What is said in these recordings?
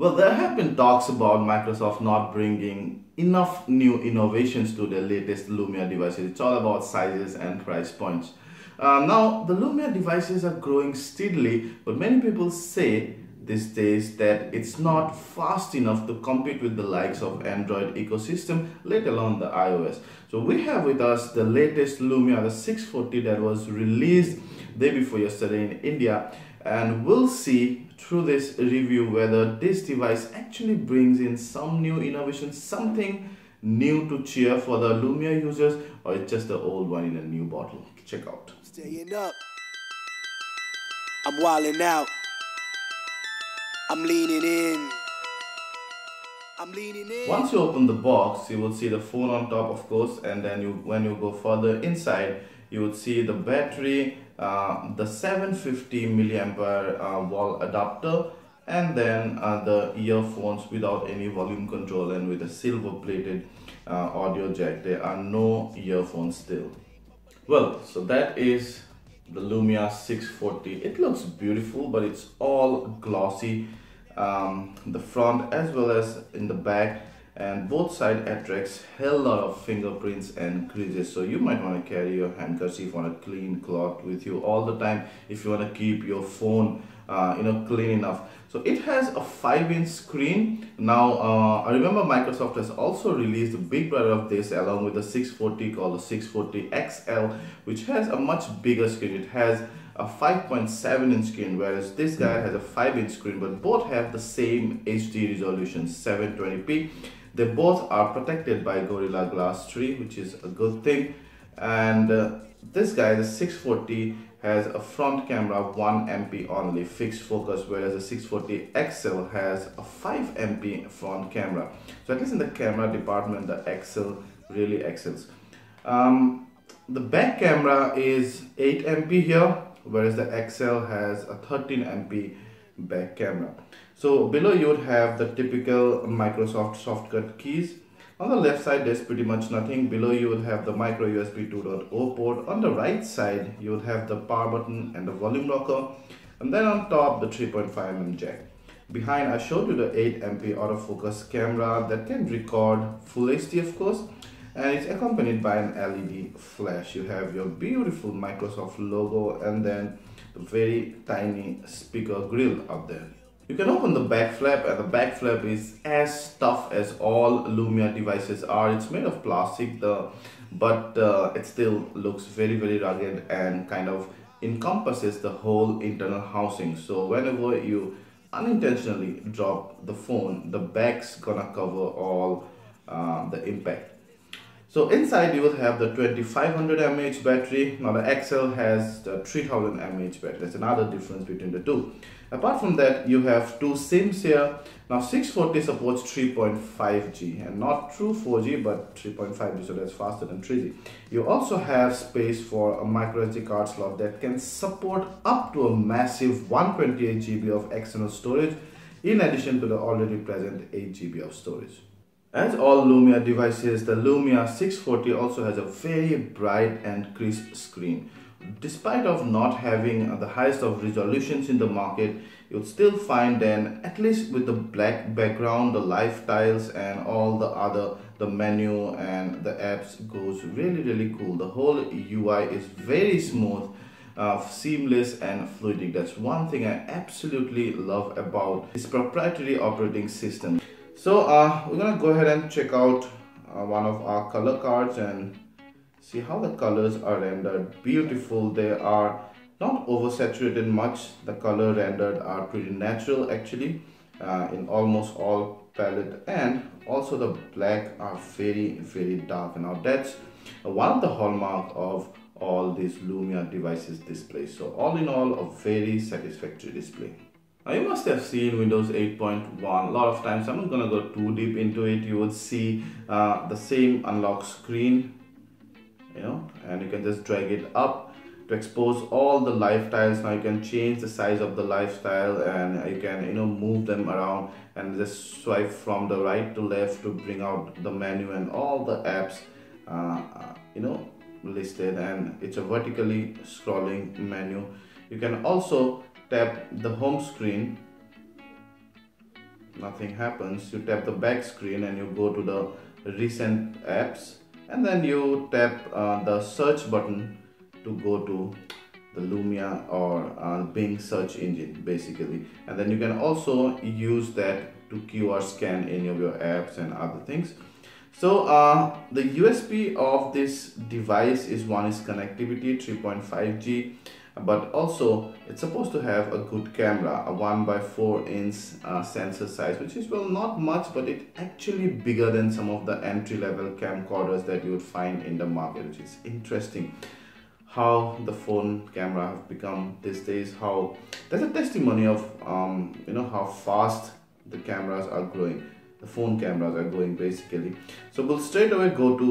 Well, there have been talks about Microsoft not bringing enough new innovations to their latest Lumia devices. It's all about sizes and price points. Now, the Lumia devices are growing steadily, but many people say these days that it's not fast enough to compete with the likes of Android ecosystem, let alone the iOS. So we have with us the latest Lumia, the 640 that was released day before yesterday in India, and we'll see through this review whether this device actually brings in some new innovation, something new to cheer for the Lumia users, or it's just the old one in a new bottle. Check out. Staying up. I'm wilding out. I'm leaning in. Once you open the box, you will see the phone on top, of course, and then when you go further inside, you would see the battery, the 750 milliampere wall adapter, and then the earphones without any volume control and with a silver plated audio jack. There are no earphones still. Well, so that is the Lumia 640. It looks beautiful, but it's all glossy, the front as well as in the back, and both sides attracts hell lot of fingerprints and creases. So you might want to carry your handkerchief on a clean cloth with you all the time if you want to keep your phone clean enough. So it has a 5-inch screen. Now I remember Microsoft has also released a big brother of this along with the 640 called the 640 XL, which has a much bigger screen. It has a 5.7-inch screen, whereas this guy has a 5-inch screen, but both have the same HD resolution, 720p. They both are protected by Gorilla Glass 3, which is a good thing. And this guy, the 640, has a front camera of 1 MP only, fixed focus, whereas the 640 XL has a 5 MP front camera. So at least in the camera department, the XL really excels. The back camera is 8 MP here, whereas the XL has a 13 MP back camera. So below you would have the typical Microsoft shortcut keys. On the left side there's pretty much nothing. Below you would have the micro USB 2.0 port. On the right side you would have the power button and the volume rocker, and then on top the 3.5mm jack. Behind I showed you the 8 MP autofocus camera that can record full HD, of course, and it's accompanied by an LED flash. You have your beautiful Microsoft logo and then the very tiny speaker grill up there. You can open the back flap, and the back flap is as tough as all Lumia devices are. It's made of plastic, but it still looks very rugged and kind of encompasses the whole internal housing. So whenever you unintentionally drop the phone, the back's gonna cover all the impact. So inside you will have the 2500 mAh battery. Now the XL has the 3000 mAh battery. That's another difference between the two. Apart from that, you have two SIMs here. Now 640 supports 3.5G and not true 4G, but 3.5G, so that's faster than 3G. You also have space for a micro SD card slot that can support up to a massive 128 GB of external storage, in addition to the already present 8 GB of storage. As all Lumia devices, the Lumia 640 also has a very bright and crisp screen. Despite of not having the highest of resolutions in the market, you'll still find then, at least with the black background, the lifestyles and all the other, the menu and the apps goes really cool. The whole UI is very smooth, seamless and fluid. That's one thing I absolutely love about this proprietary operating system. So we're gonna go ahead and check out one of our color cards and see how the colors are rendered. Beautiful. They are not oversaturated much. The color rendered are pretty natural actually, in almost all palette, and also the black are very dark. Now that's one of the hallmark of all these Lumia devices display. So all in all, a very satisfactory display. Now you must have seen Windows 8.1 a lot of times. I'm not gonna go too deep into it. You would see the same unlock screen, and you can just drag it up to expose all the lifestyles. Now you can change the size of the lifestyle, and you can move them around and just swipe from the right to left to bring out the menu and all the apps listed, and it's a vertically scrolling menu. You can also tap the home screen nothing happens. You tap the back screen and you go to the recent apps, and then you tap the search button to go to the Lumia or Bing search engine basically, and then you can also use that to QR scan any of your apps and other things. So the USP of this device is, one is connectivity, 3.5G, but also it's supposed to have a good camera, a 1/4 inch sensor size, which is, well, not much, but it's actually bigger than some of the entry-level camcorders that you would find in the market, which is interesting. How the phone camera have become these days, how there's a testimony of how fast the cameras are growing, the phone cameras are growing basically. So we'll straight away go to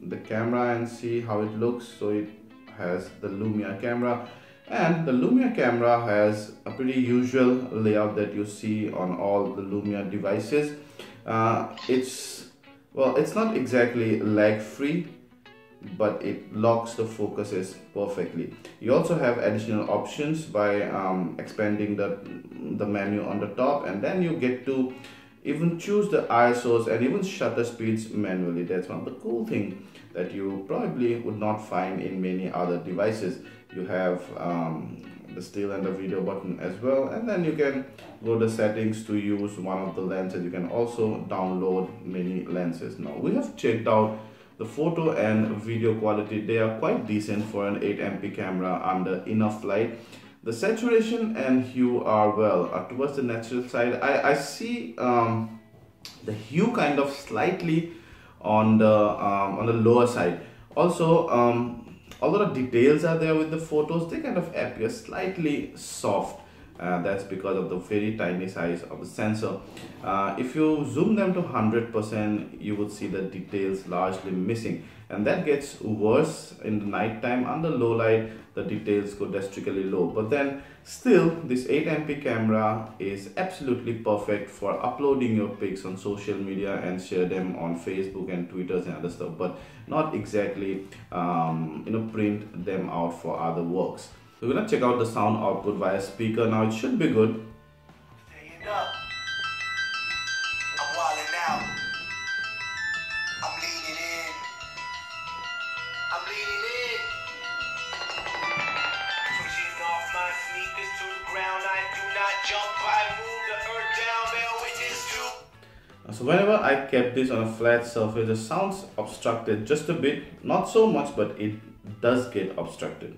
the camera and see how it looks. So it has the Lumia camera, and the Lumia camera has a pretty usual layout that you see on all the Lumia devices. It's not exactly lag free, but it locks the focuses perfectly. You also have additional options by expanding the menu on the top, and then you get to even choose the ISOs and even shutter speeds manually. That's one of the cool things that you probably would not find in many other devices. You have the still and the video button as well, and then you can go to settings to use one of the lenses. You can also download many lenses. Now we have checked out the photo and video quality. They are quite decent for an 8MP camera under enough light. The saturation and hue are, well, towards the natural side. I see the hue kind of slightly on the lower side. Also, although the details are there with the photos, they kind of appear slightly soft. That's because of the very tiny size of the sensor. If you zoom them to 100%, you would see the details largely missing, and that gets worse in the night time. Under low light, the details go drastically low, but then still this 8MP camera is absolutely perfect for uploading your pics on social media and share them on Facebook and Twitter and other stuff, but not exactly print them out for other works. So we're gonna check out the sound output via speaker. Now it should be good. Staying up. I'm wilding out. I'm leaning in. I'm leaning in. Pushing off my sneakers to the ground. I do not jump. I move the earth down. Bear witness to. So whenever I kept this on a flat surface, the sound's obstructed just a bit. Not so much, but it does get obstructed.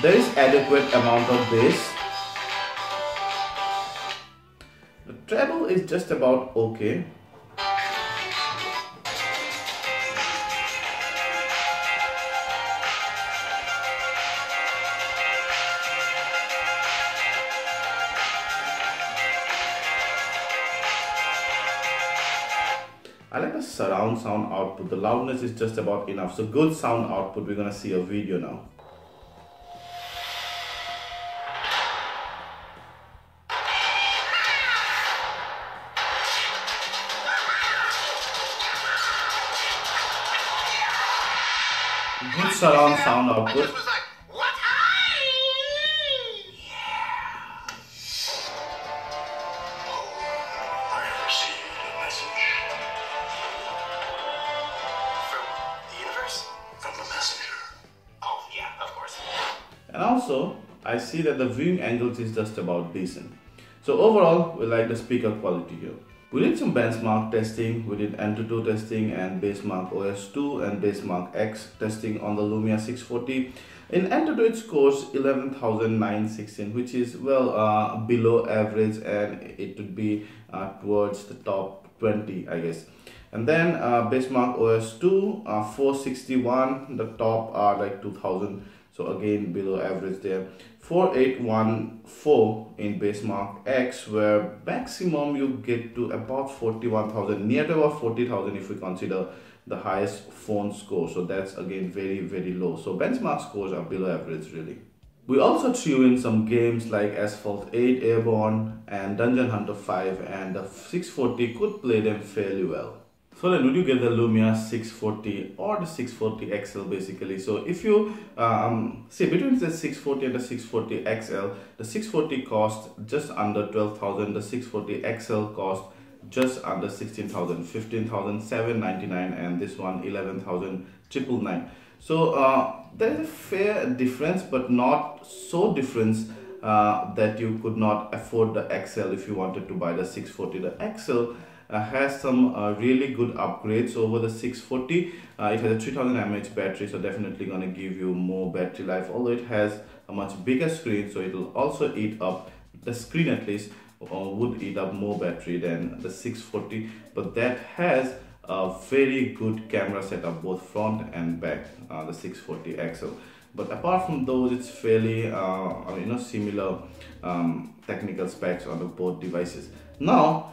There is adequate amount of bass. The treble is just about okay. I like the surround sound output. The loudness is just about enough. So good sound output. We're gonna see a video now. Good surround sound output. And also, I see that the viewing angles is just about decent. So overall, we like the speaker quality here. We did some benchmark testing. We did Antutu testing and Basemark OS 2 and Basemark X testing on the Lumia 640. In Antutu it scores 11,916, which is, well, below average, and it would be towards the top 20, I guess. And then Basemark OS 2, 461, the top are like 2,000. So again, below average there. 4814 in Basemark X, where maximum you get to about 41,000, near to about 40,000 if we consider the highest phone score. So that's again very, very low. So benchmark scores are below average really. We also threw in some games like Asphalt 8 Airborne and Dungeon Hunter 5, and the 640 could play them fairly well. So then would you get the Lumia 640 or the 640 XL basically? So if you see between the 640 and the 640 XL, the 640 cost just under 12,000, the 640 XL cost just under 16,000, 15,799, and this one 11,999. So there is a fair difference, but not so difference that you could not afford the XL if you wanted to buy the 640. The XL has some really good upgrades over the 640. It has a 3000 mAh battery, so definitely gonna give you more battery life, although it has a much bigger screen, so it will also eat up the screen, at least would eat up more battery than the 640, but that has a very good camera setup both front and back, the 640 XL. But apart from those, it's fairly similar technical specs on the both devices. Now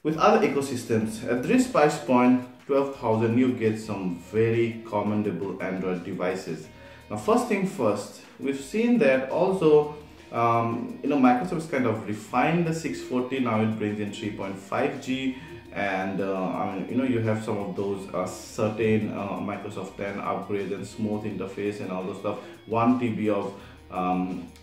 with other ecosystems, at this price point 12,000, you get some very commendable Android devices. Now first thing first, we've seen that also Microsoft's kind of refined the 640. Now it brings in 3.5G, and you have some of those certain Microsoft 10 upgrades and smooth interface and all those stuff. 1 TB of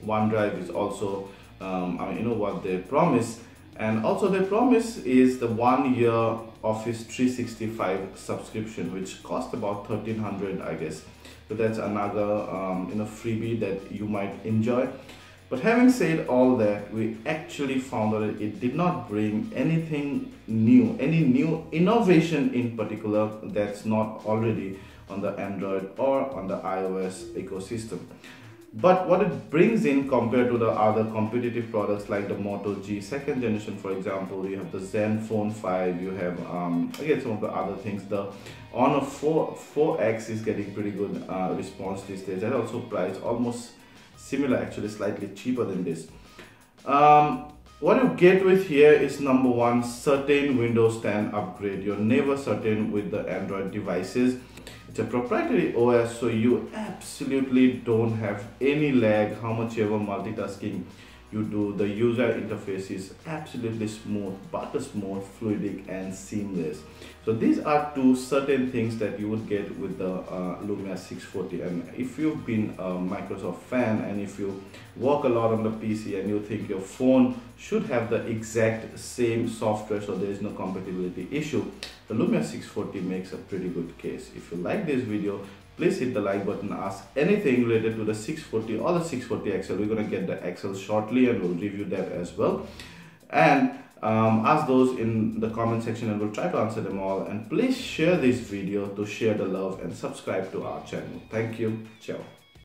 OneDrive is also what they promise. And also the promise is the 1 year Office 365 subscription, which cost about 1,300, I guess. So that's another freebie that you might enjoy. But having said all that, we actually found out that it did not bring anything new, any new innovation in particular that's not already on the Android or on the iOS ecosystem. But what it brings in compared to the other competitive products like the Moto G 2nd generation, for example, you have the Zenfone 5, you have again some of the other things. The Honor 4X is getting pretty good response these days. That also priced almost similar, actually slightly cheaper than this. What you get with here is number one, certain Windows 10 upgrade. You're never certain with the Android devices. It's a proprietary OS, so you absolutely don't have any lag. How much ever multitasking you do, the user interface is absolutely smooth, butter smooth, fluidic and seamless. So these are two certain things that you would get with the Lumia 640. And if you've been a Microsoft fan and if you work a lot on the PC and you think your phone should have the exact same software so there is no compatibility issue, the Lumia 640 makes a pretty good case. If you like this video, please hit the like button, ask anything related to the 640 or the 640 XL. We're going to get the XL shortly and we'll review that as well. And ask those in the comment section and we'll try to answer them all. And please share this video to share the love and subscribe to our channel. Thank you. Ciao.